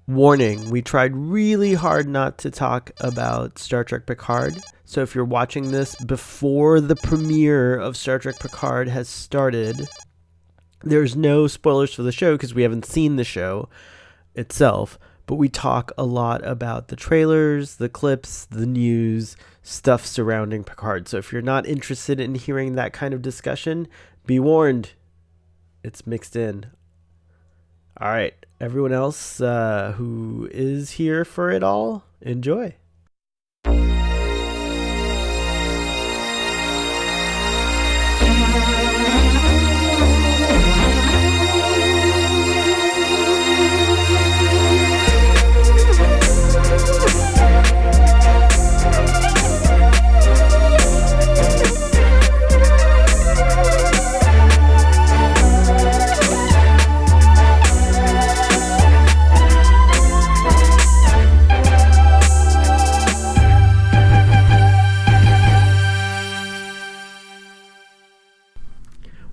Warning, we tried really hard not to talk about Star Trek Picard. So if you're watching this before the premiere of Star Trek Picard has started, there's no spoilers for the show because we haven't seen the show itself. But we talk a lot about the trailers, the clips, the news, stuff surrounding Picard. So if you're not interested in hearing that kind of discussion, be warned. It's mixed in. All right. Everyone else who is here for it all, enjoy.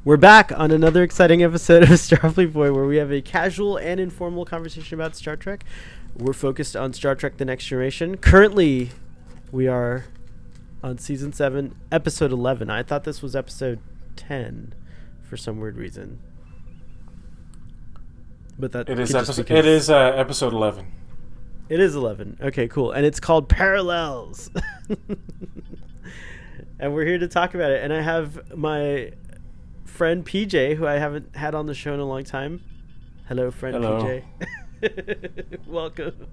We're back on another exciting episode of Starfleet Boy, where we have a casual and informal conversation about Star Trek. We're focused on Star Trek The Next Generation. Currently, we are on Season 7, Episode 11. I thought this was Episode 10 for some weird reason. But that it is Episode 11. It is 11. Okay, cool. And it's called Parallels. And we're here to talk about it. And I have my friend PJ, who I haven't had on the show in a long time. Hello, friend. Hello. PJ. Welcome.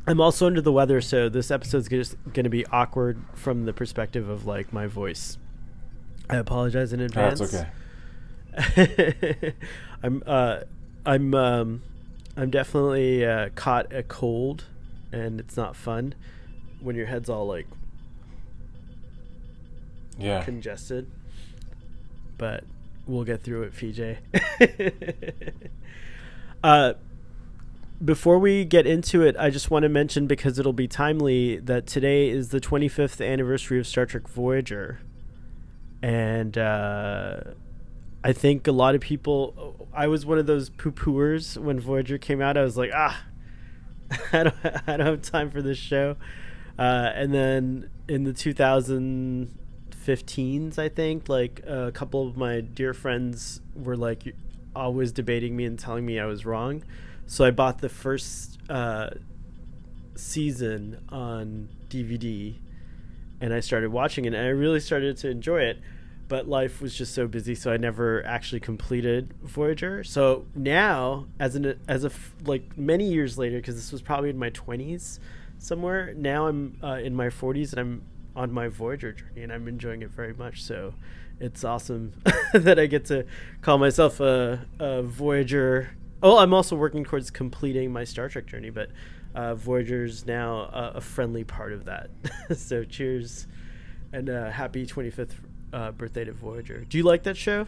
I'm also under the weather, so this episode's just going to be awkward from the perspective of like my voice. I apologize in advance. That's okay. I'm definitely caught a cold, and it's not fun when your head's all like congested, but we'll get through it, PJ. Before we get into it, I just want to mention, because it'll be timely, that today is the 25th anniversary of Star Trek Voyager, and I think a lot of people, I was one of those poo-pooers when Voyager came out. I was like, I don't have time for this show. And then in the 2015s, I think, like a couple of my dear friends were like always debating me and telling me I was wrong. So I bought the first season on DVD, and I started watching it, and I really started to enjoy it. But life was just so busy, so I never actually completed Voyager. So now, like many years later, because this was probably in my 20s somewhere, now I'm in my 40s, and I'm on my Voyager journey, and I'm enjoying it very much. So it's awesome that I get to call myself a Voyager. Oh, I'm also working towards completing my Star Trek journey, but Voyager's now a friendly part of that. So cheers, and happy 25th birthday to Voyager. Do you like that show?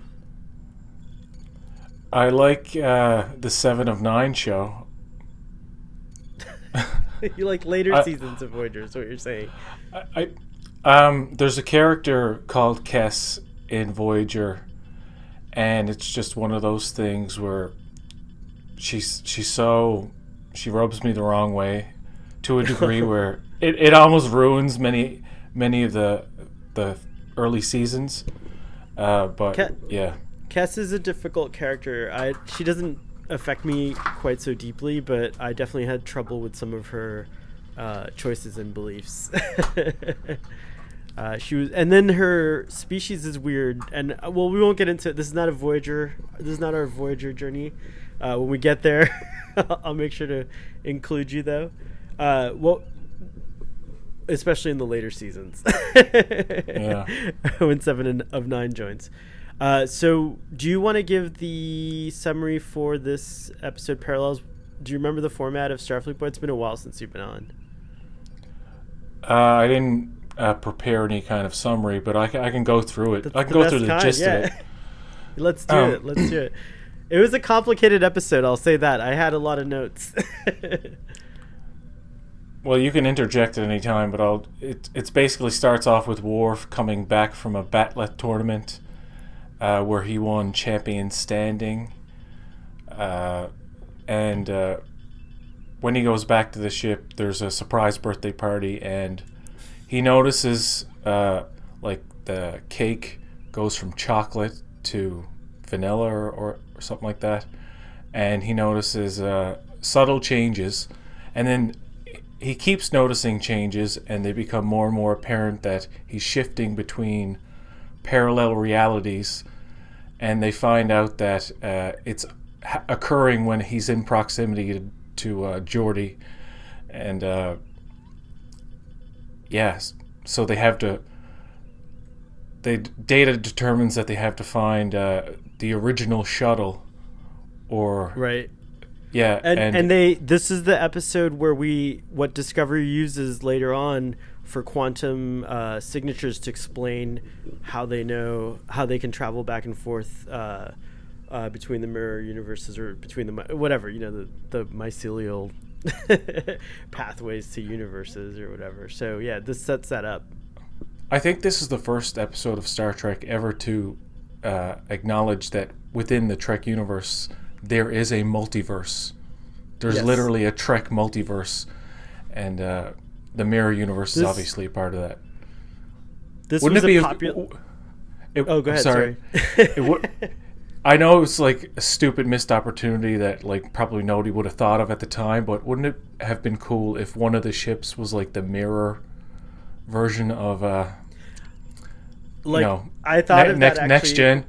I like the 7 of 9 show. You like later seasons of Voyager, is what you're saying. There's a character called Kes in Voyager, and it's just one of those things where she rubs me the wrong way to a degree where it almost ruins many of the early seasons. But yeah, Kes is a difficult character. She doesn't affect me quite so deeply, but I definitely had trouble with some of her choices and beliefs. She was, and then her species is weird, and well, we won't get into it. This is not our Voyager journey. When we get there, I'll make sure to include you, though. Well, especially in the later seasons. Yeah. When 7 of 9 joins. So do you want to give the summary for this episode, Parallels? Do you remember the format of Starfleet Boy? It's been a while since you've been on. I didn't prepare any kind of summary, but I can go through it. I can go through the gist of it. Let's do it. It was a complicated episode, I'll say that. I had a lot of notes. Well, you can interject at any time, but it's basically starts off with Worf coming back from a Batlet tournament where he won champion standing. and when he goes back to the ship, there's a surprise birthday party, and he notices like the cake goes from chocolate to vanilla or something like that, and he notices subtle changes, and then he keeps noticing changes, and they become more and more apparent that he's shifting between parallel realities, and they find out that it's occurring when he's in proximity to Geordi, and yes, so Data determines that they have to find the original shuttle, or right. Yeah, and this is the episode where what Discovery uses later on for quantum signatures to explain how they can travel back and forth between the mirror universes, or between the whatever, the mycelial pathways to universes or whatever. So yeah, this sets that up. I think this is the first episode of Star Trek ever to acknowledge that within the Trek universe there is a multiverse. There's literally a Trek multiverse, and the mirror universe is obviously a part of that. This Wouldn't was it be popular. Oh, go ahead. Sorry. I know it's like a stupid missed opportunity that like probably nobody would have thought of at the time, but wouldn't it have been cool if one of the ships was like the mirror version of I thought of that next gen?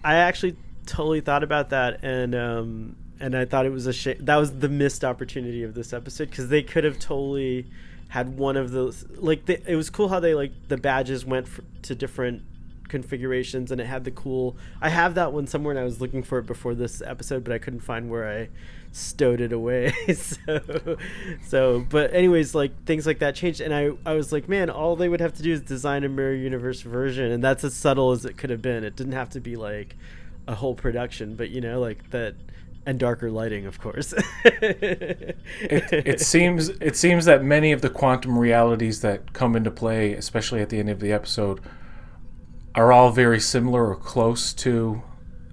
I actually totally thought about that, and I thought it was a shame. That was the missed opportunity of this episode, because they could have totally had one of those. It was cool how they the badges went to different configurations, and it had the cool. I have that one somewhere, and I was looking for it before this episode, but I couldn't find where I stowed it away. But anyways, things like that changed, and I was like, man, all they would have to do is design a mirror universe version, and that's as subtle as it could have been. It didn't have to be like a whole production, but that, and darker lighting, of course. it seems that many of the quantum realities that come into play, especially at the end of the episode, are all very similar or close to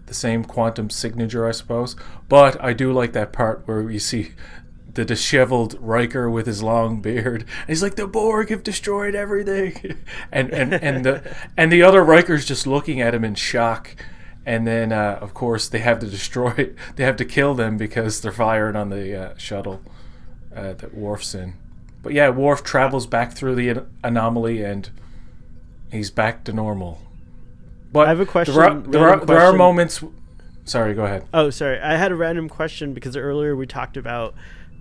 the same quantum signature, I suppose. But I do like that part where you see the disheveled Riker with his long beard. And he's like, the Borg have destroyed everything, and the other Riker's just looking at him in shock. And then, of course, they have to kill them because they're firing on the shuttle that Worf's in. But yeah, Worf travels back through the anomaly, and he's back to normal. But I have a question. There are moments. Sorry, go ahead. Oh, sorry. I had a random question because earlier we talked about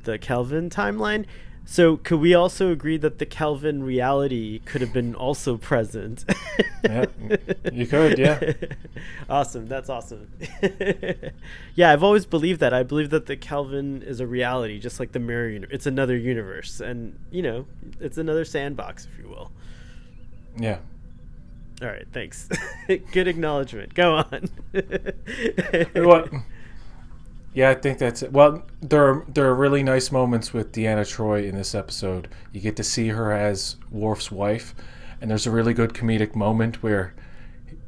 the Kelvin timeline. So could we also agree that the Kelvin reality could have been also present? Yeah, you could, yeah. Awesome. That's awesome. Yeah, I've always believed that. I believe that the Kelvin is a reality, just like the mirror universe. It's another universe, and, it's another sandbox, if you will. Yeah. All right, thanks. Good acknowledgement. Go on. What? Yeah, I think that's it. Well, there are really nice moments with Deanna Troi in this episode. You get to see her as Worf's wife, and there's a really good comedic moment where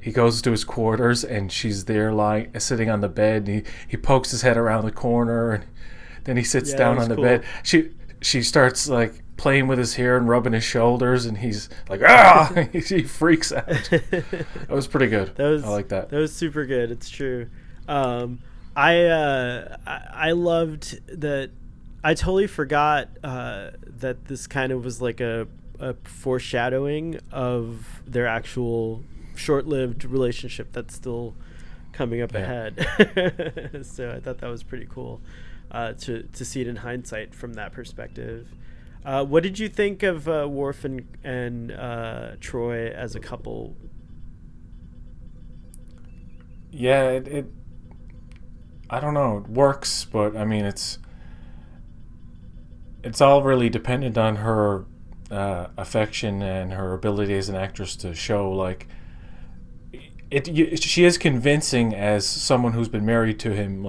he goes to his quarters and she's there sitting on the bed, and he pokes his head around the corner, and then he sits down on the bed. She starts playing with his hair and rubbing his shoulders, and he's like, ah! He freaks out. That was pretty good. I like that. That was super good. It's true. I loved that. I totally forgot that this kind of was like a foreshadowing of their actual short-lived relationship that's still coming up ahead. So I thought that was pretty cool to see it in hindsight from that perspective. What did you think of Worf and Troy as a couple? Yeah, it I don't know, it works, but I mean it's all really dependent on her affection and her ability as an actress to show she is convincing as someone who's been married to him,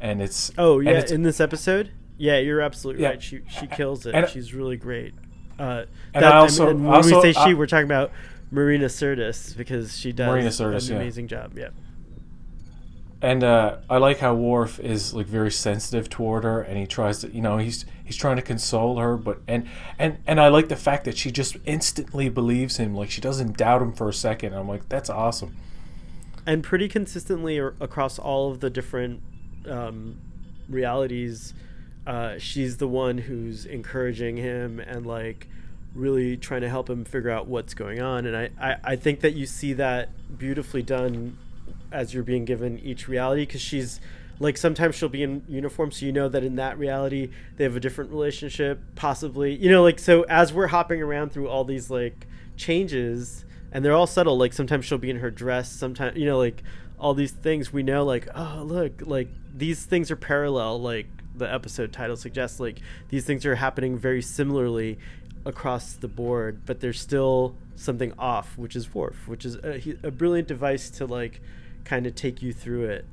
and it's in this episode. Yeah, you're absolutely right. She kills it. And she's really great. When we say she, we're talking about Marina Sirtis, because she does an amazing job. Yeah. And I like how Worf is like very sensitive toward her, and he tries to, he's trying to console her, but and I like the fact that she just instantly believes him, like she doesn't doubt him for a second. I'm like, that's awesome. And pretty consistently across all of the different realities, she's the one who's encouraging him and like really trying to help him figure out what's going on. And I think that you see that beautifully done as you're being given each reality, because she's like, sometimes she'll be in uniform, so you know that in that reality they have a different relationship, possibly, like, so as we're hopping around through all these like changes, and they're all subtle, like sometimes she'll be in her dress, sometimes, like all these things, we know like, oh look, like these things are parallel, like the episode title suggests, like these things are happening very similarly across the board, but there's still something off, which is Worf, which is a brilliant device to like kind of take you through it,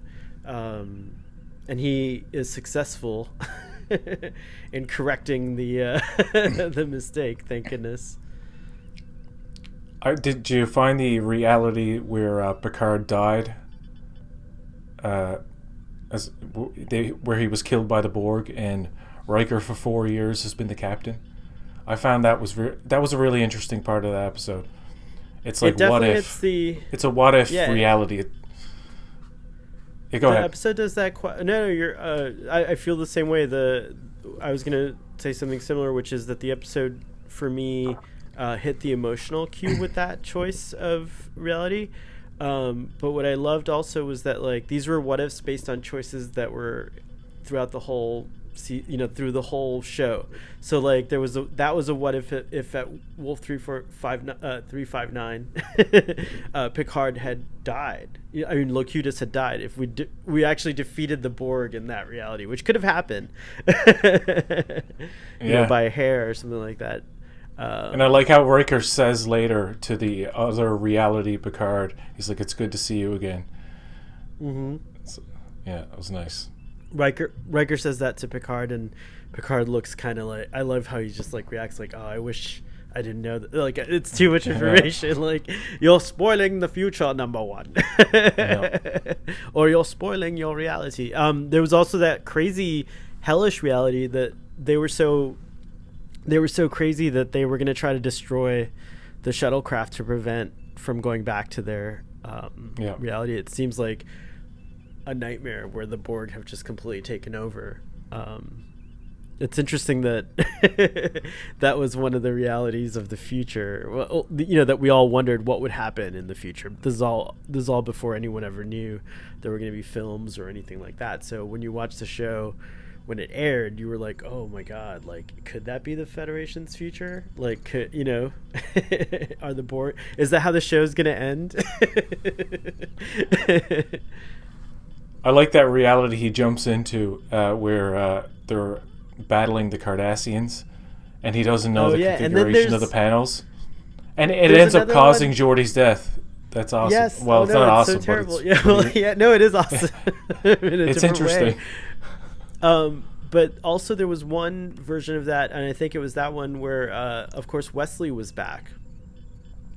and he is successful in correcting the the mistake, thank goodness. Did you find the reality where Picard died, where he was killed by the Borg, and Riker for 4 years has been the captain? I found that was a really interesting part of the episode. It's like, what if? It's a what if reality. Go ahead. The episode does that. No, you're. I feel the same way. I was gonna say something similar, which is that the episode for me hit the emotional cue with that choice of reality. But what I loved also was that like these were what ifs based on choices that were throughout the whole through the whole show. So like that was a what if at Wolf 359 Picard had died. I mean, Locutus had died. If we actually defeated the Borg in that reality, which could have happened, by a hair or something like that. And I like how Riker says later to the other reality Picard, he's like, "It's good to see you again." Mm-hmm. Yeah, it was nice. Riker says that to Picard, and Picard looks kind of like, I love how he just like reacts like, "Oh, I wish I didn't know that." Like, it's too much information. Like, you're spoiling the future, number one. Or you're spoiling your reality. There was also that crazy hellish reality that they were so crazy that they were going to try to destroy the shuttlecraft to prevent from going back to their reality. It seems like a nightmare where the Borg have just completely taken over. It's interesting that that was one of the realities of the future. Well, that we all wondered what would happen in the future. This is all before anyone ever knew there were going to be films or anything like that. So when you watch the show, when it aired, you were like, oh my God, like, could that be the Federation's future? Like, are the Borg, is that how the show's going to end? I like that reality he jumps into where they're battling the Cardassians, and he doesn't know the configuration of the panels, and it ends up causing Geordi's death. That's awesome. Yes. Well, it's not awesome, so terrible. But it is awesome. It's interesting. But also there was one version of that, and I think it was that one where, of course, Wesley was back.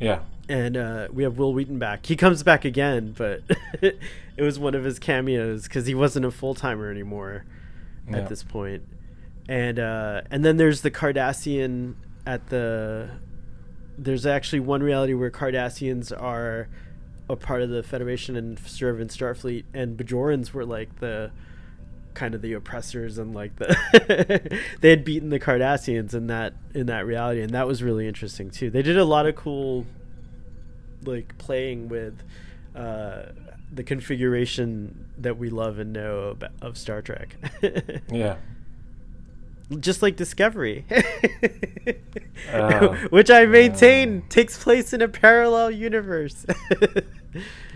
Yeah. And we have Will Wheaton back. He comes back again, but it was one of his cameos because he wasn't a full-timer anymore at this point. And then there's the Cardassian there's actually one reality where Cardassians are a part of the Federation and serve in Starfleet, and Bajorans were like the kind of the oppressors, and like they had beaten the Cardassians in that reality, and that was really interesting too. They did a lot of cool like playing with the configuration that we love and know of Star Trek. Yeah. Just like Discovery, which I maintain takes place in a parallel universe.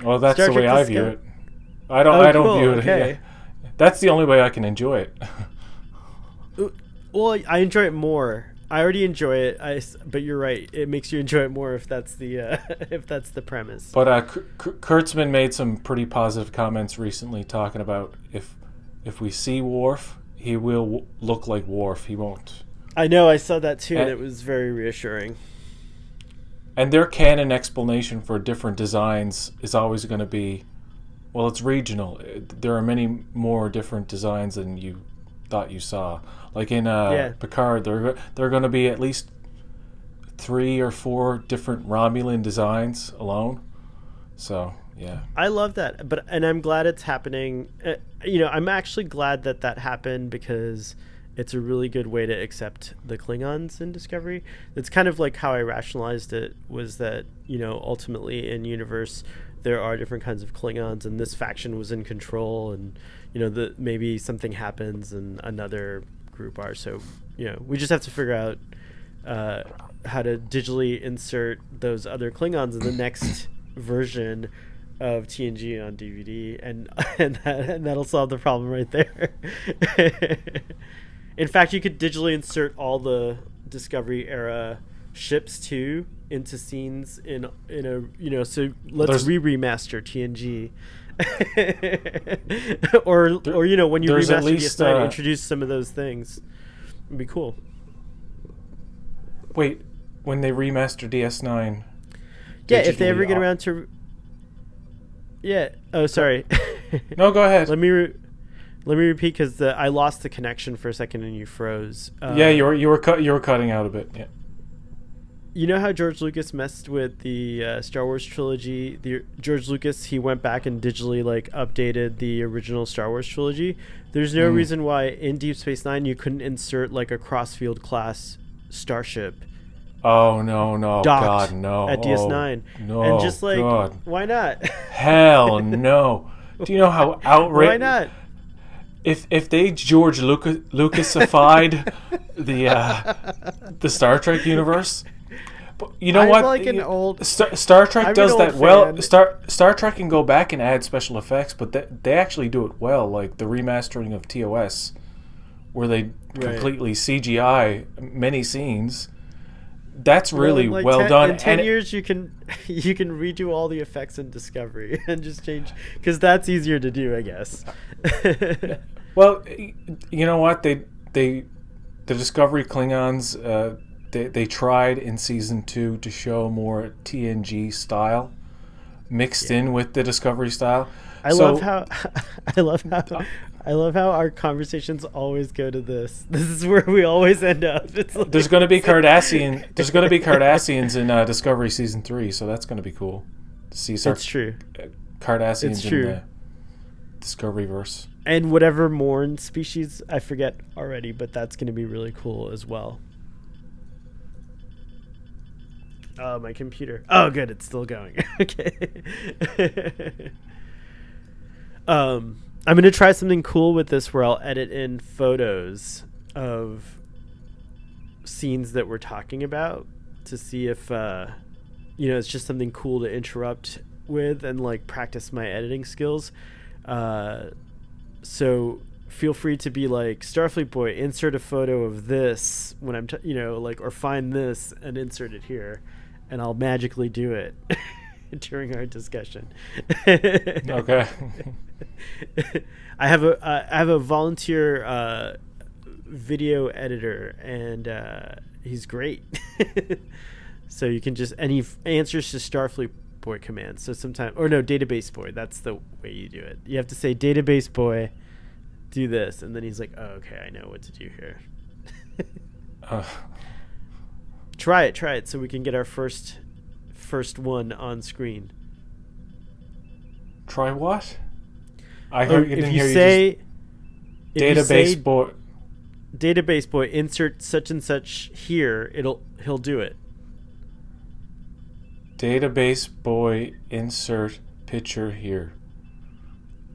Well, that's the way I view it. I don't view it. Okay. Yeah. That's the only way I can enjoy it. Well, I enjoy it more. I already enjoy it. But you're right. It makes you enjoy it more if that's the premise. But Kurtzman made some pretty positive comments recently, talking about if we see Worf, he will look like Worf. He won't. I know. I saw that too, and it was very reassuring. And their canon explanation for different designs is always going to be Well, it's regional. There are many more different designs than you thought you saw. Like in Picard, there are going to be at least 3 or 4 different Romulan designs alone. So yeah, I love that, and I'm glad it's happening. I'm actually glad that happened because it's a really good way to accept the Klingons in Discovery. It's kind of like how I rationalized it, was that ultimately in universe there are different kinds of Klingons, and this faction was in control, and maybe something happens and another group are. So we just have to figure out how to digitally insert those other Klingons in the next version of TNG on DVD, and that'll solve the problem right there. In fact, you could digitally insert all the Discovery era ships too into scenes in a so let's remaster TNG. or when you remaster DS9, introduce some of those things. It'd be cool. Wait, when they remaster DS9? Yeah, if they ever get around to. Yeah. Oh, sorry. No, go ahead. Let me repeat, because I lost the connection for a second and you froze. Yeah, you were cutting out a bit. Yeah. You know how George Lucas messed with the Star Wars trilogy? George Lucas, he went back and digitally updated the original Star Wars trilogy. There's no reason why in Deep Space Nine you couldn't insert a Crossfield class starship. Oh no, God, no! At DS9, no, and just God. Why not? Hell no! Do you know how outrageous? Why not? If they George Lucasified the Star Trek universe, you know what? An old Star Trek does that well. Fan. Star Trek can go back and add special effects, but they actually do it well. Like the remastering of TOS, where they completely CGI many scenes. That's really well done. In 10 years, you can redo all the effects in Discovery and just change, because that's easier to do, I guess. Well, you know what? The Discovery Klingons, they tried in season 2 to show more TNG style mixed in with the Discovery style. I love how our conversations always go to this. This is where we always end up. It's there's going to be Cardassian. There's going to be Cardassians in Discovery season 3, so that's going to be cool to see. That's true. Cardassians in the Discovery verse. And whatever Morn species, I forget already, but that's going to be really cool as well. Oh, my computer. Oh, good, it's still going. Okay. I'm going to try something cool with this where I'll edit in photos of scenes that we're talking about to see if, it's just something cool to interrupt with and practice my editing skills. So feel free to be like, Starfleet Boy, insert a photo of this when I'm, or find this and insert it here, and I'll magically do it during our discussion. Okay. I have a volunteer video editor, and he's great. So you can and he answers to Starfleet Boy commands. So sometimes, Database Boy. That's the way you do it. You have to say, Database Boy, do this, and then he's like, oh, okay, I know what to do here. Try it, so we can get our first one on screen. Try what? Database Boy. Database Boy, insert such and such here. He'll do it. Database Boy, insert picture here.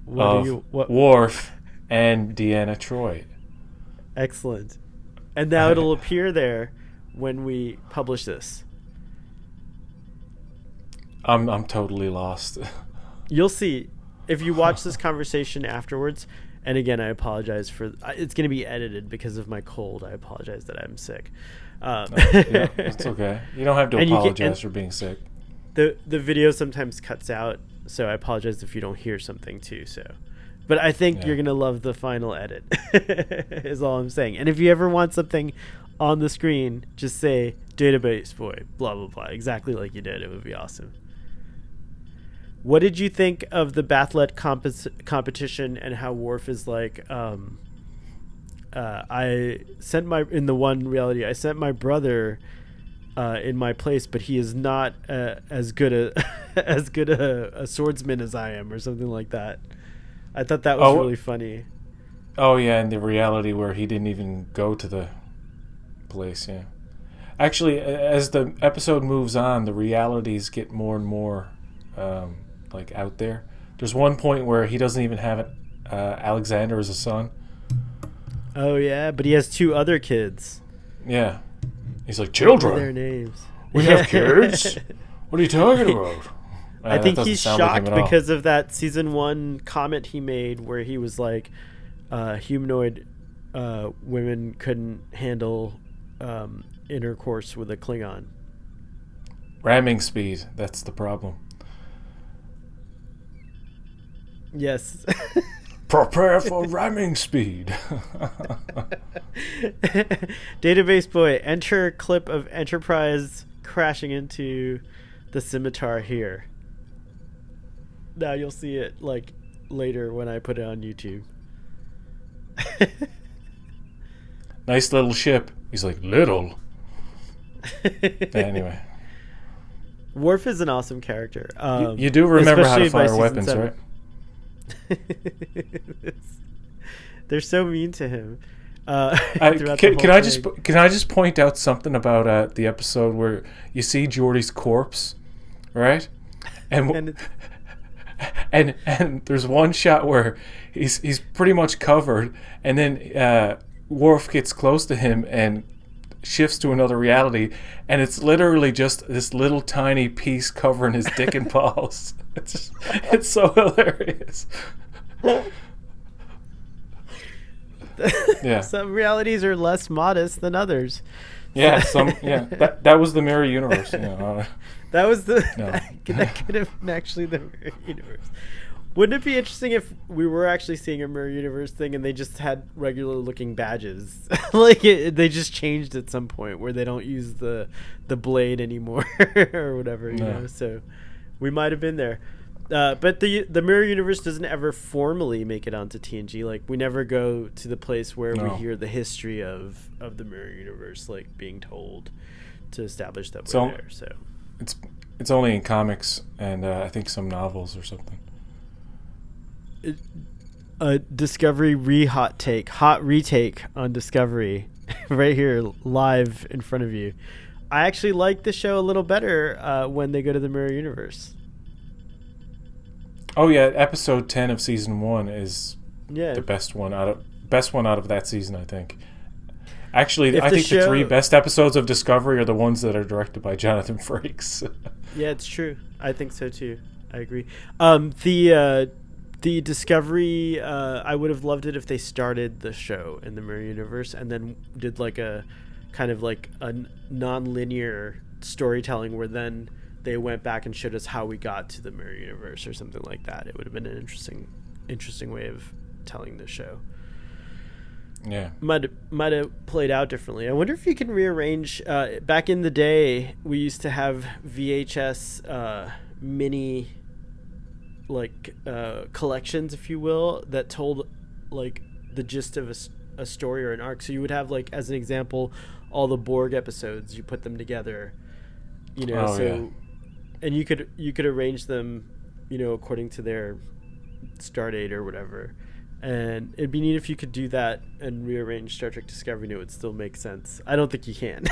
What Worf and Deanna Troi. Excellent. And now it'll appear there when we publish this. I'm totally lost. You'll see if you watch this conversation afterwards. And again, I apologize for it's going to be edited because of my cold. I apologize that I'm sick. It's okay. You don't have to apologize for being sick. The video sometimes cuts out, so I apologize if you don't hear something too. So, but I think you're going to love the final edit. Is all I'm saying. And if you ever want something on the screen, just say Database Boy, blah blah blah, exactly like you did. It would be awesome. What did you think of the Bathlet competition and how Worf is like, I sent in the one reality, I sent my brother in my place, but he is not as good a swordsman as I am, or something like that. I thought that was really funny. Oh yeah, and the reality where he didn't even go to the place. Yeah, actually, as the episode moves on, the realities get more and more like out there. There's one point where he doesn't even have Alexander as a son. Oh yeah, but he has 2 other kids. Yeah, he's like, children. What are their names? We have kids. What are you talking about? I think he's shocked because of that season 1 comment he made where he was like, humanoid women couldn't handle intercourse with a Klingon. Ramming speed, that's the problem. Yes. Prepare for ramming speed. Database boy, enter clip of Enterprise crashing into the scimitar here. Now you'll see it like later when I put it on YouTube. Nice little ship. He's like, little. Anyway. Worf is an awesome character. You do remember how to fire weapons, 7. right? They're so mean to him. Can I just point out something about the episode where you see Geordi's corpse, right? And there's one shot where he's pretty much covered, and then Worf gets close to him and shifts to another reality, and it's literally just this little tiny piece covering his dick and balls. It's so hilarious. Yeah. Some realities are less modest than others. Yeah, that was the mirror universe. That was that could have been actually the mirror universe. Wouldn't it be interesting if we were actually seeing a mirror universe thing and they just had regular looking badges? Like they just changed at some point where they don't use the blade anymore or whatever, you know? So we might have been there. But the mirror universe doesn't ever formally make it onto TNG. Like we never go to the place where we hear the history of the mirror universe like being told to establish that we're there. So it's only in comics and I think some novels or something. Discovery hot retake on Discovery right here live in front of you. I actually like the show a little better when they go to the mirror universe. Oh yeah, episode 10 of season 1 is the best one out of that season, I think. Actually, I think the 3 best episodes of Discovery are the ones that are directed by Jonathan Frakes. Yeah, it's true. I think so too. I agree. The Discovery, I would have loved it if they started the show in the mirror universe and then did like a kind of like a non-linear storytelling where then they went back and showed us how we got to the mirror universe or something like that. It would have been an interesting way of telling the show. Yeah, might have played out differently. I wonder if you can rearrange. Back in the day, we used to have VHS mini collections, if you will, that told like the gist of a story or an arc. So you would have like, as an example, all the Borg episodes. You put them together, you know. And you could arrange them, you know, according to their star date or whatever. And it'd be neat if you could do that and rearrange Star Trek Discovery, and it would still make sense. I don't think you can,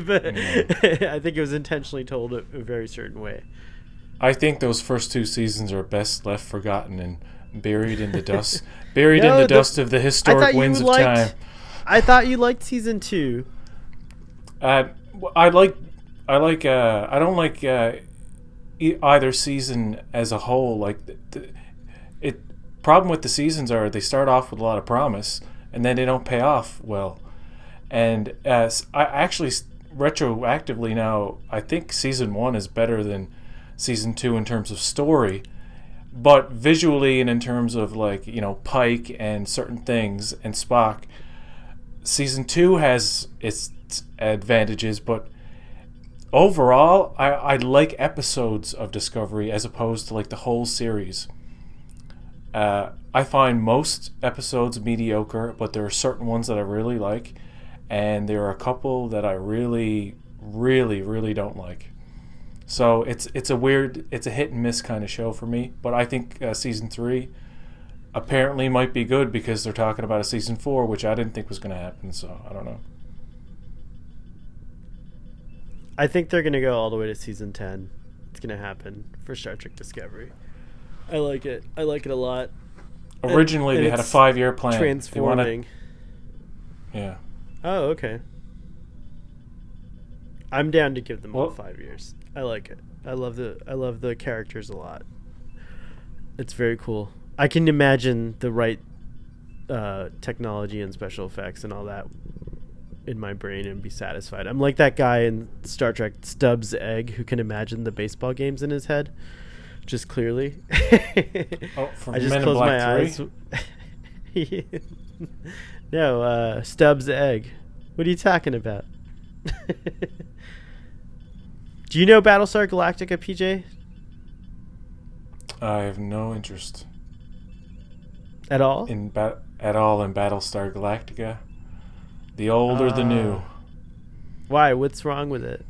but I think it was intentionally told a very certain way. I think those first 2 seasons are best left forgotten and buried in the dust. In the dust of the historic winds of time. I thought you liked season 2. I don't like either season as a whole. Like problem with the seasons are they start off with a lot of promise and then they don't pay off well. And as I actually retroactively now, I think season 1 is better than season 2 in terms of story, but visually and in terms of like, you know, Pike and certain things and Spock, season 2 has its advantages, but overall, I like episodes of Discovery as opposed to like the whole series. I find most episodes mediocre, but there are certain ones that I really like, and there are a couple that I really, really, really don't like. So it's a hit and miss kind of show for me. But I think season 3 apparently might be good because they're talking about a season 4, which I didn't think was going to happen. So I don't know. I think they're going to go all the way to season 10. It's going to happen for Star Trek Discovery. I like it. I like it a lot. Originally, they had a 5-year plan. Transforming. Yeah. Oh, okay. I'm down to give them all 5 years. I like it. I love the characters a lot. It's very cool. I can imagine the right technology and special effects and all that in my brain and be satisfied. I'm like that guy in Star Trek, Stubbs Egg, who can imagine the baseball games in his head, just clearly. From I just Men in close Black my 3? eyes. No, Stubbs Egg. What are you talking about? Do you know Battlestar Galactica, PJ? I have no interest At all? At all in Battlestar Galactica. The old or the new. Why? What's wrong with it?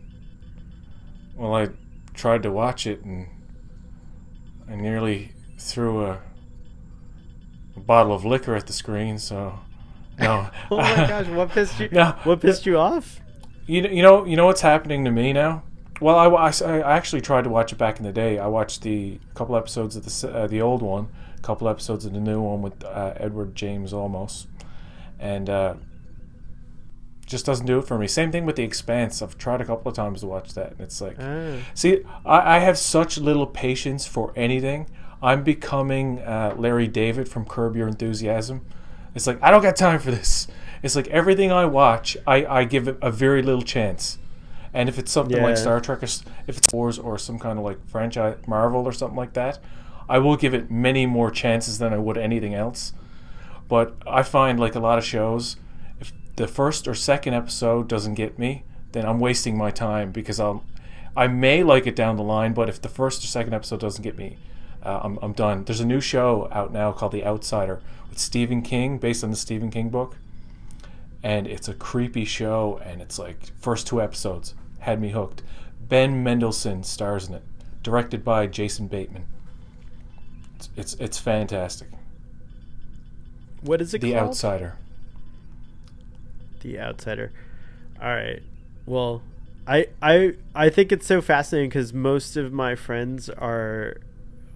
Well, I tried to watch it and I nearly threw a bottle of liquor at the screen. So, no. Oh my gosh! What pissed you? No, what pissed you off? You know what's happening to me now. Well, I actually tried to watch it back in the day. I watched a couple episodes of the old one, a couple episodes of the new one with Edward James Olmos, and just doesn't do it for me. Same thing with The Expanse. I've tried a couple of times to watch that, and it's like, see, I have such little patience for anything. I'm becoming Larry David from Curb Your Enthusiasm. It's like, I don't got time for this. It's like everything I watch, I give it a very little chance. And if it's something like Star Trek, or if it's Wars or some kind of like franchise, Marvel or something like that, I will give it many more chances than I would anything else. But I find like a lot of shows, if the first or second episode doesn't get me, then I'm wasting my time because I may like it down the line, but if the first or second episode doesn't get me, I'm done. There's a new show out now called The Outsider with Stephen King, based on the Stephen King book. And it's a creepy show, and it's like first 2 episodes had me hooked. Ben Mendelsohn stars in it, directed by Jason Bateman. It's fantastic. What is it called? The Outsider. The Outsider. All right. Well, I think it's so fascinating because most of my friends are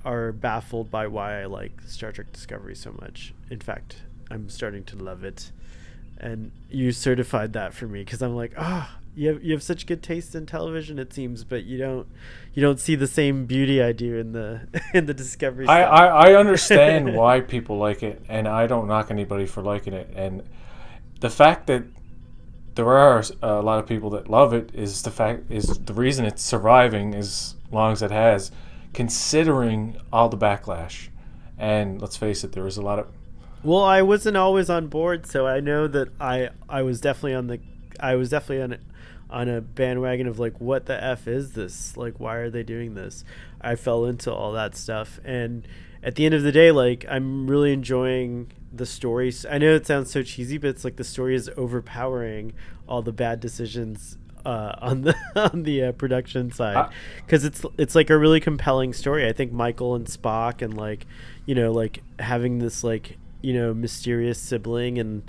baffled by why I like Star Trek Discovery so much. In fact, I'm starting to love it. And you certified that for me because I'm like, you have such good taste in television, it seems, but you don't see the same beauty I do in the Discovery stuff. I understand why people like it, and I don't knock anybody for liking it. And the fact that there are a lot of people that love it is the reason it's surviving as long as it has, considering all the backlash. And let's face it, there was a lot of. Well, I wasn't always on board, so I know that I was definitely on a bandwagon of like, what the F is this? Like, why are they doing this? I fell into all that stuff, and at the end of the day, like, I'm really enjoying the story. I know it sounds so cheesy, but it's like the story is overpowering all the bad decisions on the production side, because it's like a really compelling story. I think Michael and Spock, and like, like having this like, mysterious sibling, and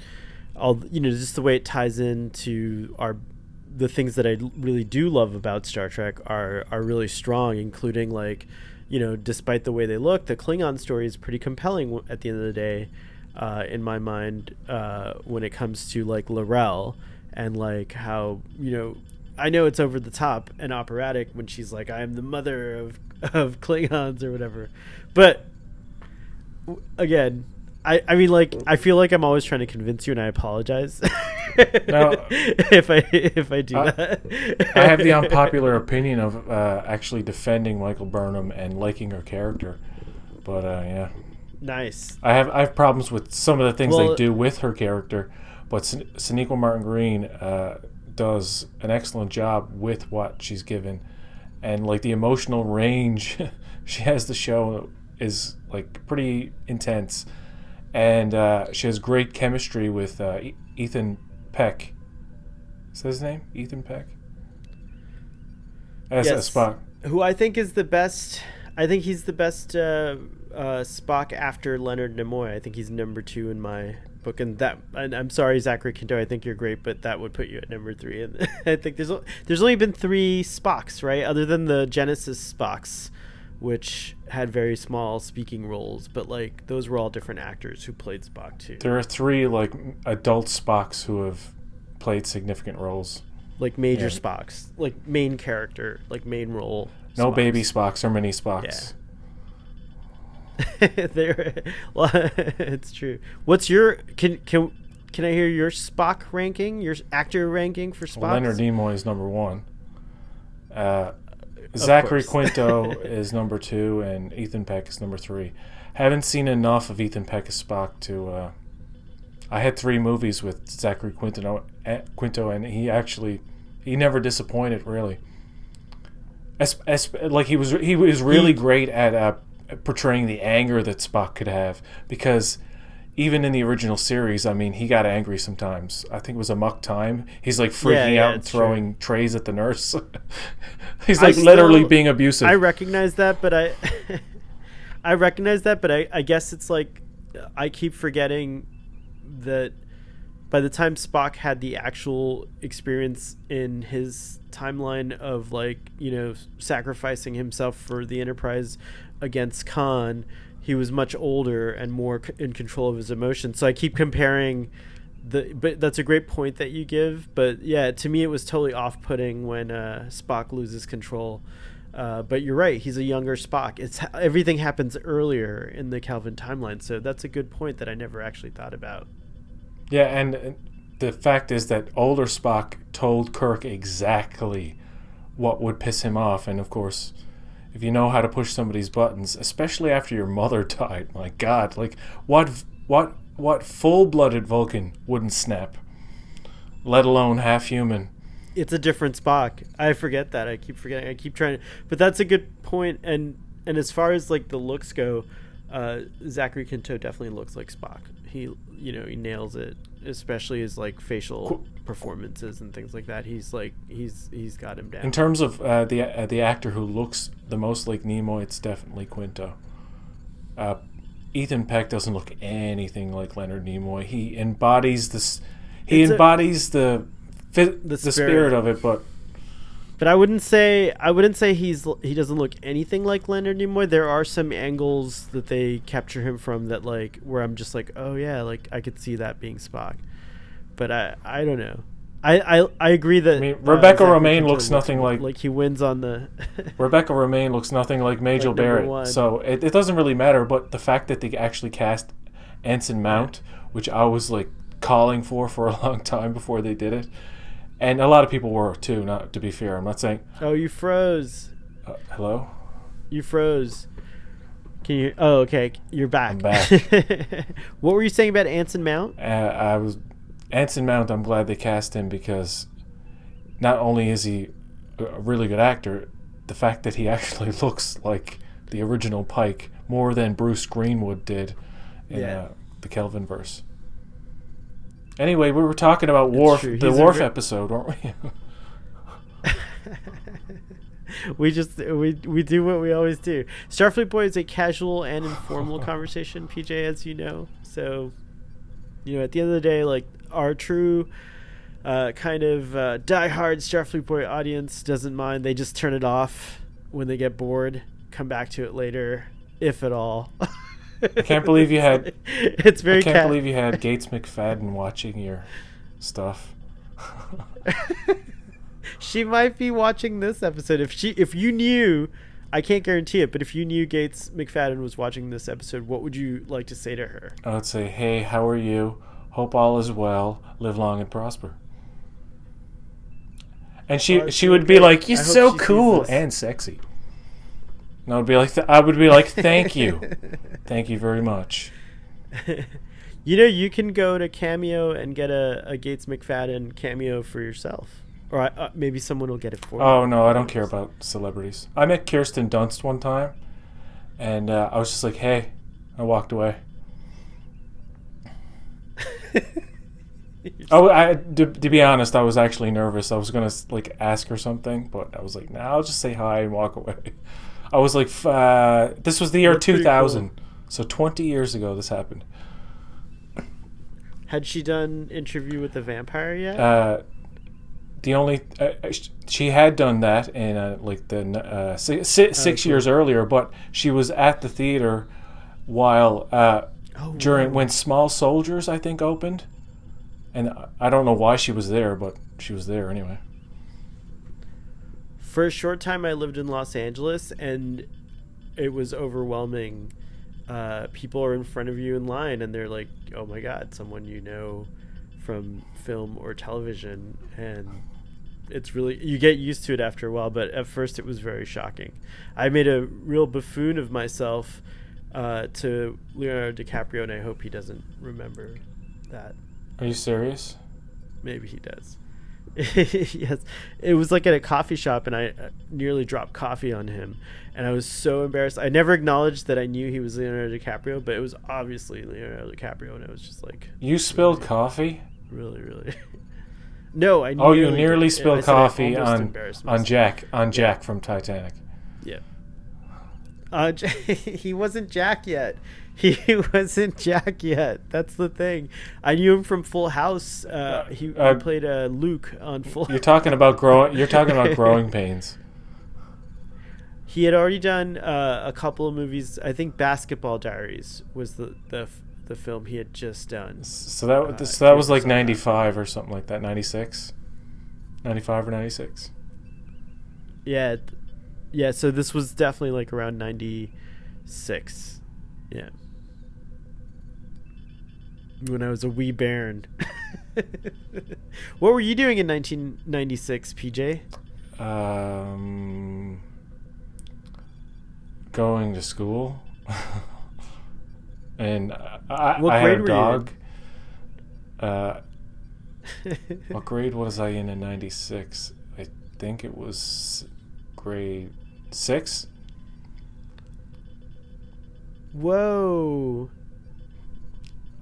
all, just the way it ties into the things that I really do love about Star Trek are really strong, including like, despite the way they look, the Klingon story is pretty compelling at the end of the day, in my mind, when it comes to like L'Rell, and like how, I know it's over the top and operatic when she's like, I am the mother of Klingons or whatever, but again, I mean, like, I feel like I'm always trying to convince you, and I apologize No, if I do that. I have the unpopular opinion of actually defending Michael Burnham and liking her character, but yeah. Nice. I have problems with some of the things they do with her character, but Sonequa Martin Green does an excellent job with what she's given, and like the emotional range she has to show is like pretty intense, and she has great chemistry with Ethan Peck. Is that his name? Ethan Peck? As Spock. Who I think is the best. I think he's the best Spock after Leonard Nimoy. I think he's number 2 in my book, and I'm sorry, Zachary Quinto. I think you're great, but that would put you at number 3. And I think there's only been 3 Spocks, right? Other than the Genesis Spocks, which had very small speaking roles, but like those were all different actors who played Spock too. There are 3 like adult Spocks who have played significant roles, like major Spocks, like main character, like main role. No Spocks. Baby Spocks or mini Spocks. Yeah. Well, it's true. What's your can I hear your Spock ranking, your actor ranking for Spock? Well, Leonard Nimoy is number 1. Zachary Quinto is number 2, and Ethan Peck is number 3. Haven't seen enough of Ethan Peck as Spock to. I had 3 movies with Zachary Quinto, and he never disappointed really. Like he was really great at portraying the anger that Spock could have, because even in the original series, I mean, he got angry sometimes. I think it was Amok Time. He's like freaking out and throwing trays at the nurse. He's like literally being abusive. I recognize that, but I guess it's like I keep forgetting that by the time Spock had the actual experience in his timeline of like, you know, sacrificing himself for the Enterprise against Khan, he was much older and more in control of his emotions. So I keep comparing but that's a great point that you give. But yeah, to me it was totally off-putting when Spock loses control. But you're right, he's a younger Spock. Everything happens earlier in the Kelvin timeline, so that's a good point that I never actually thought about. Yeah, and the fact is that older Spock told Kirk exactly what would piss him off, and of course, if you know how to push somebody's buttons, especially after your mother died, my God, like what full-blooded Vulcan wouldn't snap, let alone half-human? It's a different Spock. I forget that. I keep forgetting. I keep trying to, but that's a good point. And as far as like the looks go, Zachary Quinto definitely looks like Spock. He nails it, especially his like facial performances and things like that. He's got him down. In terms of the actor who looks the most like Nimoy, it's definitely Quinto. Ethan Peck doesn't look anything like Leonard Nimoy. He embodies this. He embodies the spirit of it, but I wouldn't say he doesn't look anything like Leonard Nimoy. There are some angles that they capture him from that like where I'm just like, oh yeah, like I could see that being Spock, but I don't know. I agree that Rebecca Romijn looks nothing like he wins on the Rebecca Romijn looks nothing like Majel Barrett, so it doesn't really matter. But the fact that they actually cast Anson Mount, which I was like calling for a long time before they did it. And a lot of people were too. Not to be fair, I'm not saying. Oh, you froze. Hello. You froze. Can you? Oh, okay. You're back. I'm back. What were you saying about Anson Mount? Anson Mount. I'm glad they cast him because not only is he a really good actor, the fact that he actually looks like the original Pike more than Bruce Greenwood did in the Kelvin verse. Anyway, we were talking about Worf, the Worf episode, weren't we? we do what we always do. Starfleet Boy is a casual and informal conversation, PJ, as you know. So, at the end of the day, like our true kind of diehard Starfleet Boy audience doesn't mind. They just turn it off when they get bored, come back to it later, if at all. I can't believe you had. It's very. I can't believe you had Gates McFadden watching your stuff. She might be watching this episode. If you knew, I can't guarantee it, but if you knew Gates McFadden was watching this episode, what would you like to say to her? I would say, "Hey, how are you? Hope all is well. Live long and prosper." And she would be like, "You're so cool and sexy." And I would be like, "Thank you, thank you very much." You can go to Cameo and get a Gates McFadden cameo for yourself, or maybe someone will get it for you. Oh no, I don't care about celebrities. I met Kirsten Dunst one time, and I was just like, "Hey," I walked away. To be honest, I was actually nervous. I was gonna like ask her something, but I was like, "Nah, I'll just say hi and walk away." I was like, "This was the year 2000, cool. So 20 years ago this happened." Had she done Interview with the Vampire yet? The only she had done that in like the six years earlier, but she was at the theater while during when Small Soldiers I think opened, and I don't know why she was there, but she was there anyway. For a short time, I lived in Los Angeles, and it was overwhelming. People are in front of you in line, and they're like, "Oh my God, someone you know from film or television," and it's really, you get used to it after a while, but at first it was very shocking. I made a real buffoon of myself to Leonardo DiCaprio, and I hope he doesn't remember that. Are you serious? Maybe he does. Yes, it was like at a coffee shop, and I nearly dropped coffee on him, and I was so embarrassed. I never acknowledged that I knew he was Leonardo DiCaprio, but it was obviously Leonardo DiCaprio, and I was just like, "You spilled coffee?" Really. No, I. You nearly spilled coffee on Jack from Titanic. Yeah. He wasn't Jack yet. He wasn't Jack yet. That's the thing. I knew him from Full House. He played Luke on Full House. You're talking about growing pains. He had already done a couple of movies. I think Basketball Diaries was the film he had just done. So that was like 95 or something like that. 96, 95 or 96. Yeah. So this was definitely like around 96. Yeah. When I was a wee bairn. What were you doing in 1996, PJ? Going to school. And I had a dog. What grade was I in 96? I think it was grade 6. Whoa.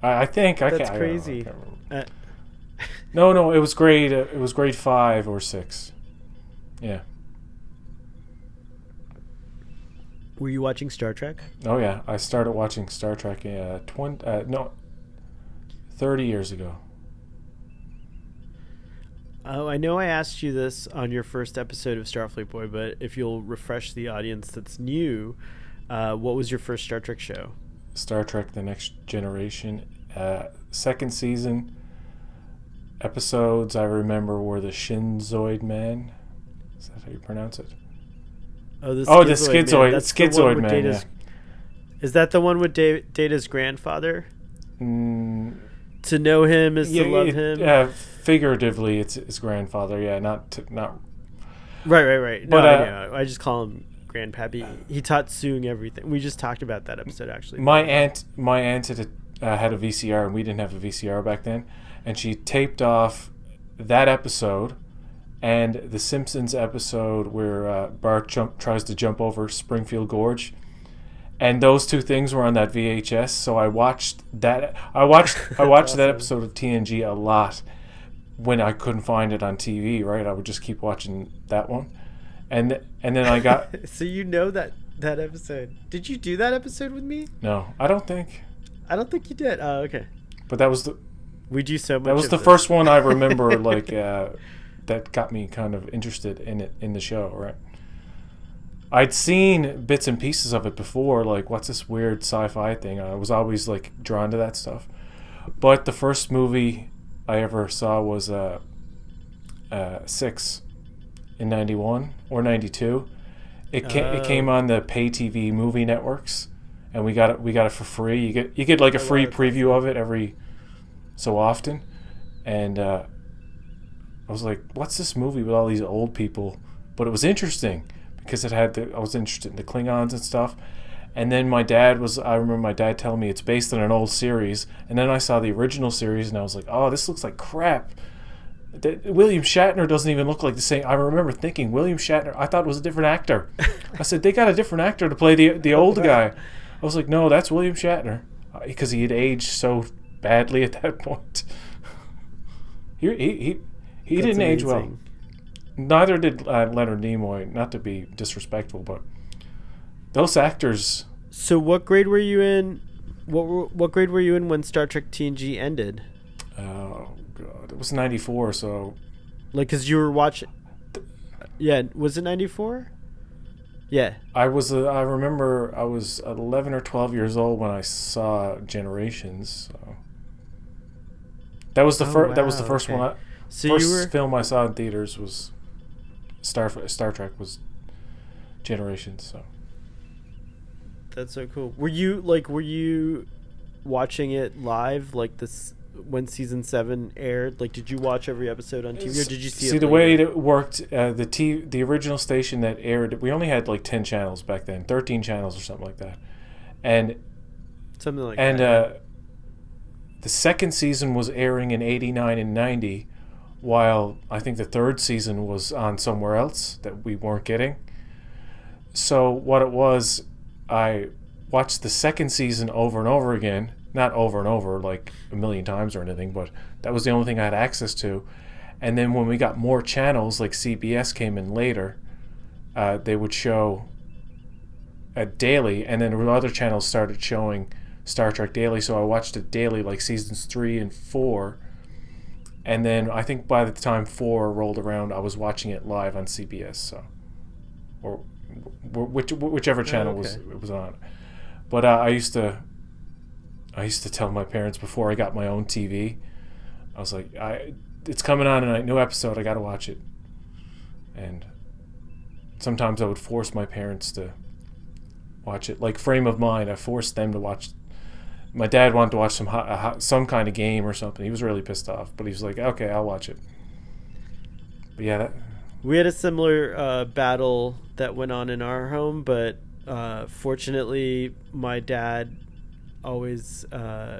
I think that's crazy. No, it was grade 5 or 6. Yeah. Were you watching Star Trek? Oh yeah, I started watching Star Trek 30 years ago. Oh, I know I asked you this on your first episode of Starfleet Boy, but if you'll refresh the audience that's new, what was your first Star Trek show? Star Trek The Next Generation, second season. Episodes I remember were the Shinzoid Man. Is that how you pronounce it? Oh, the Schizoid. That's Schizoid Man. Yeah. Is that the one with Data's grandfather? To know him is to love him. Yeah, figuratively, it's his grandfather. Yeah, not. Right. No, But, I know. I just call him Grandpappy. He taught Soong everything. We just talked about that episode actually. My aunt had a VCR, and we didn't have a VCR back then, and she taped off that episode and the Simpsons episode where Bart tries to jump over Springfield Gorge. And those two things were on that VHS, so I watched that. I watched Awesome. that episode of TNG a lot when I couldn't find it on TV. Right, I would just keep watching that one, and then I got. So you know that episode? Did you do that episode with me? No, I don't think. I don't think you did. Oh, okay. But that was the. We do so much. That was the first one I remember, like that got me kind of interested in the show. Right. I'd seen bits and pieces of it before, like what's this weird sci-fi thing? I was always like drawn to that stuff. But the first movie I ever saw was 6 in 91 or 92. It came on the pay TV movie networks, and we got it for free. You get like a free preview of it every so often, and I was like, what's this movie with all these old people? But it was interesting. Because I was interested in the Klingons and stuff, And then I remember my dad telling me it's based on an old series. And then I saw the original series and I was like, oh, this looks like crap. William Shatner doesn't even look like the same. I remember thinking, William Shatner, I thought it was a different actor. I said, they got a different actor to play the old guy. I was like, no, that's William Shatner. Because he had aged so badly at that point. He didn't age well. Neither did Leonard Nimoy, not to be disrespectful, but those actors. So what grade were you in? What grade were you in when Star Trek TNG ended? Oh God, it was 94. So, like, cause you were watching. Yeah, was it 94? Yeah. I remember I was 11 or 12 years old when I saw Generations. So. That was the first. That was the first one. First film I saw in theaters was Star Trek was Generations. So. That's so cool. Were you watching it live, like this when season 7 aired? Like, did you watch every episode on TV, or did you see it? See, the way it worked, the original station that aired, we only had like 10 channels back then, 13 channels or something like that, and something like that. The second season was airing in 89 and 90, while I think the third season was on somewhere else that we weren't getting. So what it was, I watched the second season over and over again. Not over and over, like a million times or anything, but that was the only thing I had access to. And then when we got more channels, like CBS came in later, they would show daily, and then other channels started showing Star Trek daily, so I watched it daily, like seasons 3 and 4. And then I think by the time 4 rolled around, I was watching it live on CBS, so, or whichever channel it was on. But I used to tell my parents before I got my own TV, I was like, it's coming on tonight, new episode, I gotta watch it. And sometimes I would force my parents to watch it, like Frame of Mind. I forced them to watch. My dad wanted to watch some kind of game or something. He was really pissed off, but he was like, okay, I'll watch it. But yeah, we had a similar battle that went on in our home, but fortunately my dad always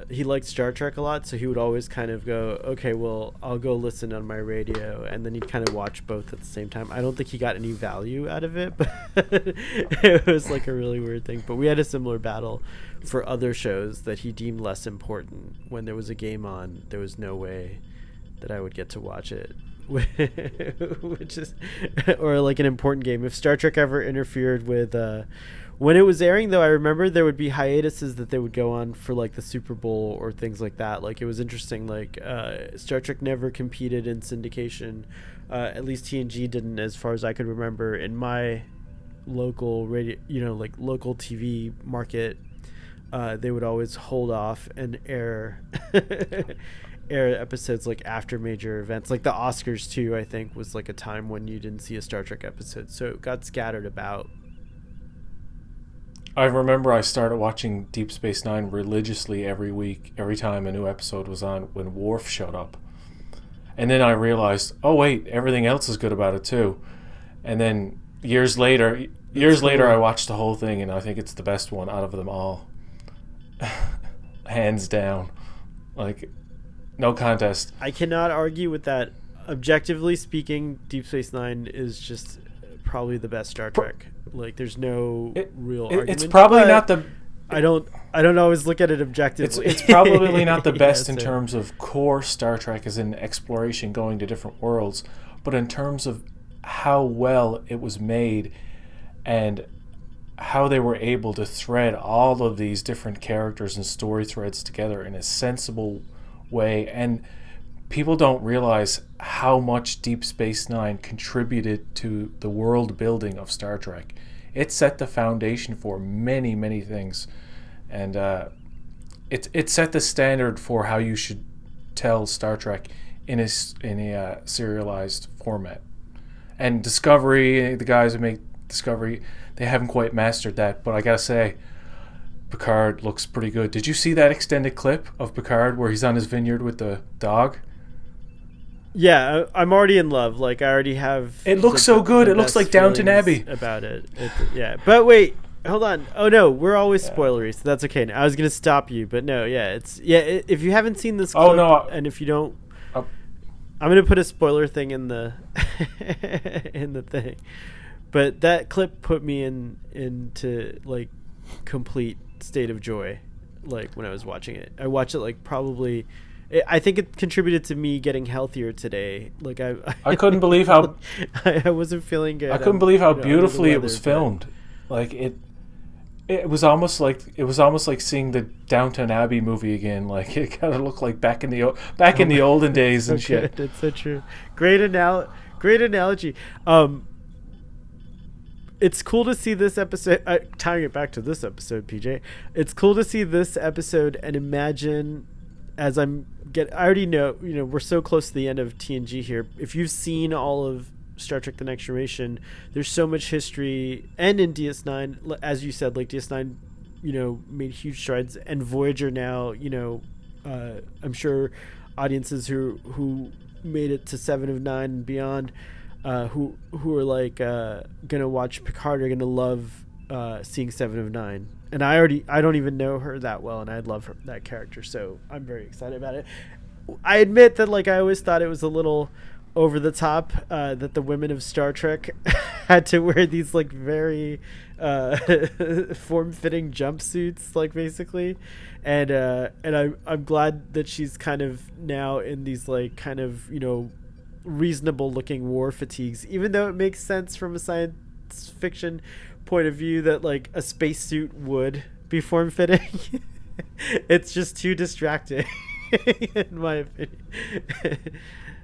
he liked Star Trek a lot, so he would always kind of go, okay, well, I'll go listen on my radio, and then he'd kind of watch both at the same time. I don't think he got any value out of it, but it was like a really weird thing. But we had a similar battle for other shows that he deemed less important. When there was a game on, there was no way that I would get to watch it. Which is, or like an important game. If Star Trek ever interfered with when it was airing, though, I remember there would be hiatuses that they would go on for like the Super Bowl or things like that. Like, it was interesting, like Star Trek never competed in syndication, at least TNG didn't, as far as I could remember. In my local radio, like local TV market, they would always hold off and air episodes like after major events, like the Oscars too. I think was like a time when you didn't see a Star Trek episode, so it got scattered about. I remember I started watching Deep Space Nine religiously every week, every time a new episode was on, when Worf showed up. And then I realized, oh wait, everything else is good about it too. And then years later I watched the whole thing, and I think it's the best one out of them all. Hands down. Like, no contest. I cannot argue with that. Objectively speaking, Deep Space Nine is just probably the best Star Trek. Like, there's no real argument. It's probably not the. I don't always look at it objectively. It's probably not the best in terms of core Star Trek, as in exploration, going to different worlds, but in terms of how well it was made and how they were able to thread all of these different characters and story threads together in a sensible way. And people don't realize how much Deep Space Nine contributed to the world building of Star Trek. It set the foundation for many, many things, and it set the standard for how you should tell Star Trek in a serialized format. And Discovery, the guys who make Discovery, they haven't quite mastered that, but I gotta say, Picard looks pretty good. Did you see that extended clip of Picard where he's on his vineyard with the dog? Yeah, I'm already in love. Like, I already have. It looks so good. It looks like Downton Abbey about it. Yeah, but wait, Hold on. Oh no, we're always spoilery, so that's okay. I was gonna stop you, but no, yeah, if you haven't seen this clip, and if you don't, I'm gonna put a spoiler thing in the in the thing. But that clip put me into like complete state of joy, like when I was watching it. I watched it like probably. I think it contributed to me getting healthier today. Like I couldn't believe how I wasn't feeling good. I couldn't believe how beautifully it was filmed. Like it was almost like seeing the Downton Abbey movie again. Like it kind of looked like back in the olden days and shit. It's so true. Great analogy. It's cool to see this episode. Tying it back to this episode, PJ. It's cool to see this episode and imagine. As I already know, we're so close to the end of TNG here. If you've seen all of Star Trek: The Next Generation, there's so much history, and in DS9, as you said, like DS9, made huge strides, and Voyager now, I'm sure audiences who made it to 7 of 9 and beyond, who are like gonna watch Picard are gonna love seeing 7 of 9. And I don't even know her that well, and I love that character, so I'm very excited about it. I admit that like I always thought it was a little over the top that the women of Star Trek had to wear these like very form-fitting jumpsuits, like basically, and I'm glad that she's kind of now in these like kind of reasonable looking war fatigues, even though it makes sense from a science fiction point of view that like a spacesuit would be form-fitting. It's just too distracting in my opinion.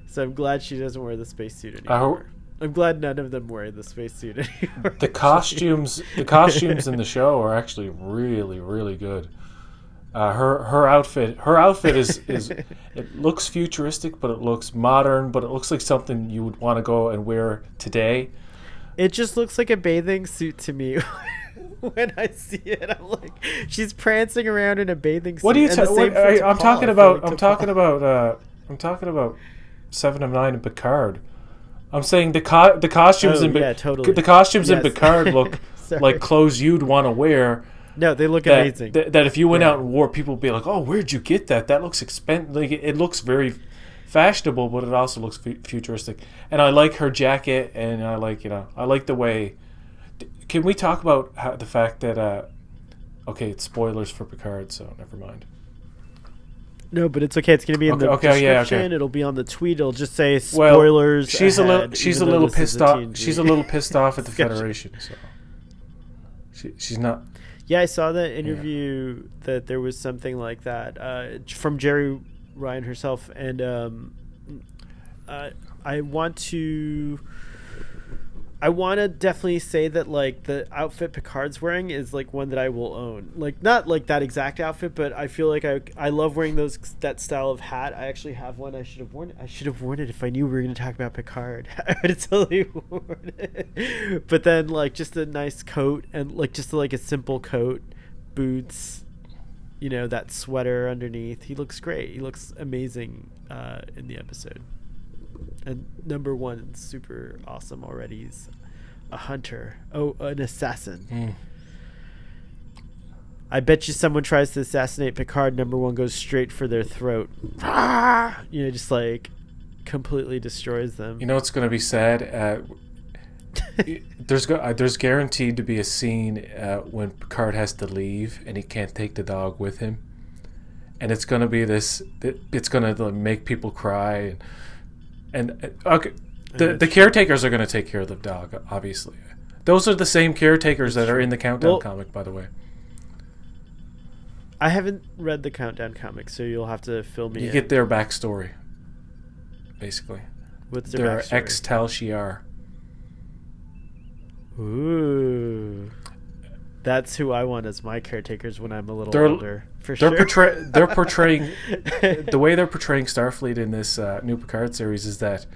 So I'm glad she doesn't wear the spacesuit anymore. I'm glad none of them wear the spacesuit anymore. The costumes in the show are actually really, really good. Her outfit is it looks futuristic, but it looks modern, but it looks like something you would want to go and wear today. It just looks like a bathing suit to me. When I see it, I'm like, she's prancing around in a bathing suit. What are you I'm talking about 7 of 9 in Picard. I'm saying the costumes the costumes in Picard look like clothes you'd want to wear. No, they look amazing. That if you went out and wore, people would be like, "Oh, where'd you get that? That looks expensive." Like it looks very fashionable, but it also looks futuristic. And I like her jacket, and I like the way. Can we talk about the fact that it's spoilers for Picard, so never mind. No, but it's okay. It's going to be in the description. Yeah, okay. It'll be on the tweet. It'll just say spoilers. Well, she's a little pissed off. She's a little pissed off at the Federation. So she's not. Yeah, I saw that interview that there was something like that from Jerry Ryan herself, and I want to definitely say that like the outfit Picard's wearing is like one that I will own. Like not like that exact outfit, but I feel like I love wearing that style of hat. I actually have one. I should have worn it if I knew we were going to talk about Picard. I would have totally worn it. But then like just a nice coat and like just like a simple coat, boots, that sweater underneath. He looks great. He looks amazing in the episode. And number 1, super awesome already. He's a hunter. Oh, an assassin. I bet you someone tries to assassinate Picard, number 1 goes straight for their throat. Just like completely destroys them. It's going to be sad. There's guaranteed to be a scene when Picard has to leave and he can't take the dog with him. And it's going to be this. It's going to make people cry. And okay, the caretakers are going to take care of the dog, obviously. Those are the same caretakers that are in the Countdown comic, by the way. I haven't read the Countdown comic, so you'll have to fill me in. You get their backstory, basically. What's their backstory? They're ex-Tal Shiar. Ooh. That's who I want as my caretakers when I'm a little older. They're portraying the way they're portraying Starfleet in this new Picard series is that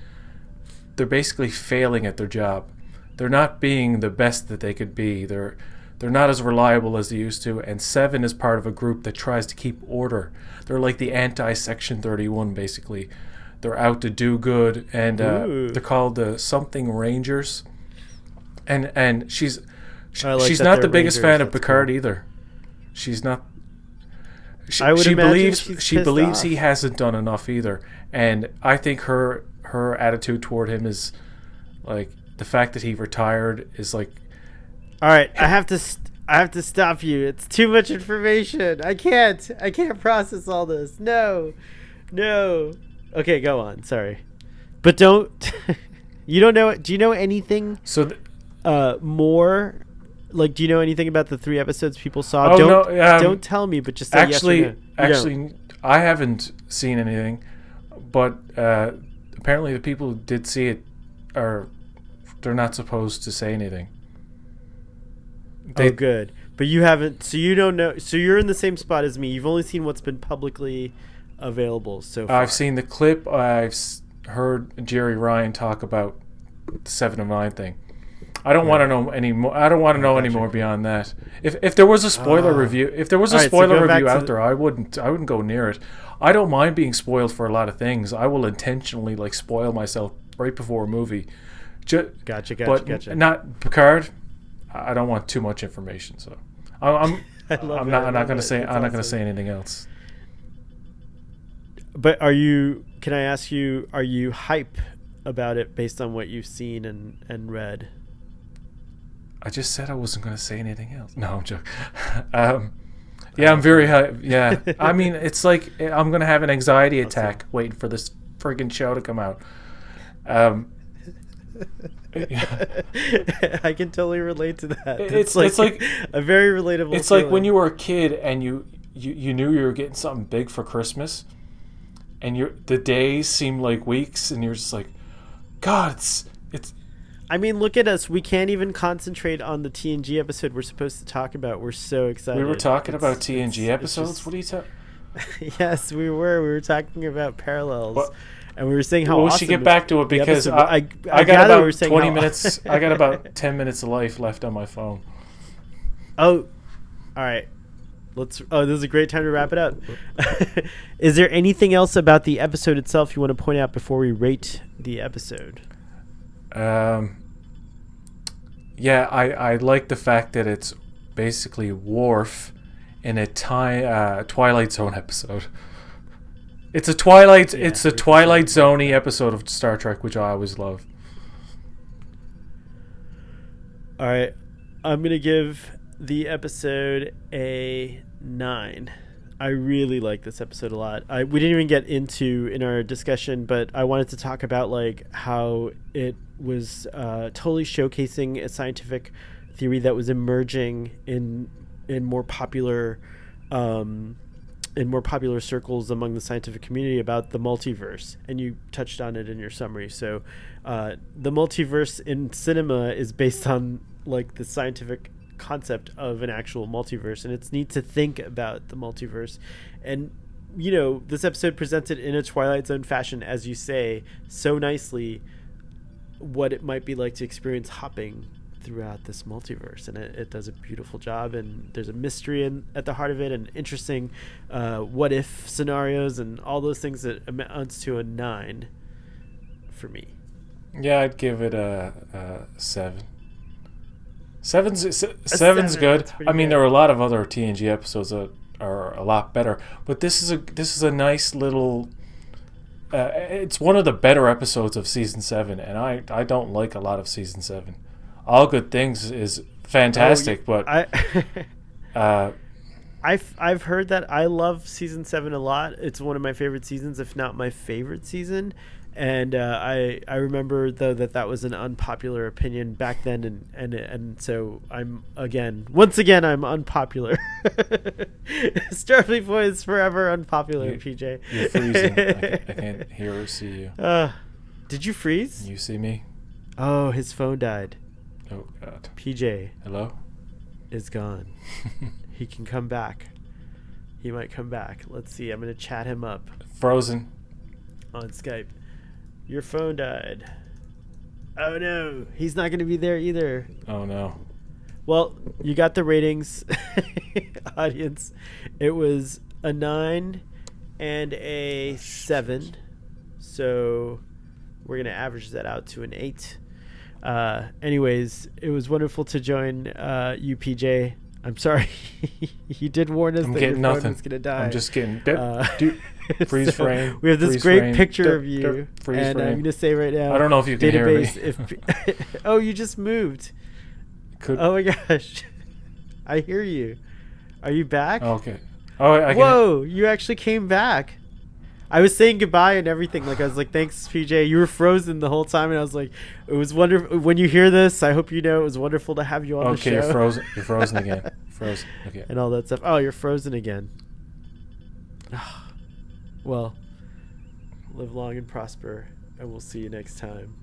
they're basically failing at their job. They're not being the best that they could be. They're not as reliable as they used to. And 7 is part of a group that tries to keep order. They're like the anti-Section 31, basically. They're out to do good, and they're called the Something Rangers. And She's not the biggest fan of Picard either. She's not. She believes he hasn't done enough either, and I think her attitude toward him is like the fact that he retired is like. All right, I have to stop you. It's too much information. I can't process all this. No. Okay, go on. Sorry, but don't. You don't know. Do you know anything? More. Like, do you know anything about the 3 episodes people saw? Don't tell me, but just say actually, yes or no. I haven't seen anything, but apparently the people who did see it they're not supposed to say anything. Oh, good. But you haven't, so you don't know. So you're in the same spot as me. You've only seen what's been publicly available so far. I've seen the clip. I've heard Jerry Ryan talk about the 7 of 9 thing. I don't want to know any more. I don't want to know any more beyond that. If there was a spoiler review, out there, I wouldn't go near it. I don't mind being spoiled for a lot of things. I will intentionally like spoil myself right before a movie. Gotcha. Not Picard. I don't want too much information, so I'm not going to say anything else. But can I ask you, are you hype about it based on what you've seen and read? I just said I wasn't going to say anything else. No, I'm joking. Yeah, I'm very hype. Yeah. I mean, it's like I'm going to have an anxiety attack waiting for this friggin' show to come out. I can totally relate to that. It's like a very relatable It's feeling. like when you were a kid and you knew you were getting something big for Christmas, and the days seem like weeks, and you're just like, God, it's. I mean, look at us. We can't even concentrate on the TNG episode we're supposed to talk about. We're so excited. We were talking about TNG episodes? What are you talking? Yes, we were. We were talking about parallels. What? And we were saying how awesome. We should get back to it because I got about 20 minutes. I got about 10 minutes of life left on my phone. Oh, all right. This is a great time to wrap it up. Is there anything else about the episode itself you want to point out before we rate the episode? Yeah, I like the fact that it's basically Worf in a Twilight Zone episode. It's a Twilight Zone-y episode of Star Trek, which I always love. All right, I'm gonna give the episode a 9. I really like this episode a lot. We didn't even get into in our discussion, but I wanted to talk about like how it was totally showcasing a scientific theory that was emerging in more popular circles among the scientific community about the multiverse, and you touched on it in your summary. So the multiverse in cinema is based on like the scientific concept of an actual multiverse, and it's neat to think about the multiverse. And you know, this episode presented in a Twilight Zone fashion, as you say so nicely, what it might be like to experience hopping throughout this multiverse, and it does a beautiful job, and there's a mystery at the heart of it, and interesting what if scenarios and all those things that amounts to a 9 for me. Yeah, I'd give it a 7. Seven's good. I mean, there are a lot of other TNG episodes that are a lot better, but this is a nice little. It's one of the better episodes of season 7, and I don't like a lot of season 7. All Good Things is fantastic, but I've heard that. I love season 7 a lot. It's one of my favorite seasons, if not my favorite season. And I remember though that was an unpopular opinion back then, and so once again I'm unpopular. Starfleet Boy is forever unpopular. PJ, you're freezing. I can't hear or see you. Did you freeze? You see me? Oh, his phone died. Oh God. PJ. Hello? Is gone. He can come back. He might come back. Let's see. I'm gonna chat him up. Frozen. On Skype. Your phone died. Oh no, he's not going to be there either. Oh no. Well, you got the ratings, audience. It was a 9 and a 7. So we're going to average that out to an 8. Anyways, it was wonderful to join you, PJ. I'm sorry. You did warn us that your phone was going to die. I'm just getting freeze frame. We have this great picture of you. And I'm going to say right now, I don't know if you can hear me. Oh, you just moved. Oh my gosh. I hear you. Are you back? Okay. Oh, whoa, you actually came back. I was saying goodbye and everything. Like, I was like, thanks, PJ. You were frozen the whole time. And I was like, it was wonderful. When you hear this, I hope you know it was wonderful to have you on the show. Okay, you're frozen. You're frozen again. Frozen. Okay. And all that stuff. Oh, you're frozen again. Well, live long and prosper. And we'll see you next time.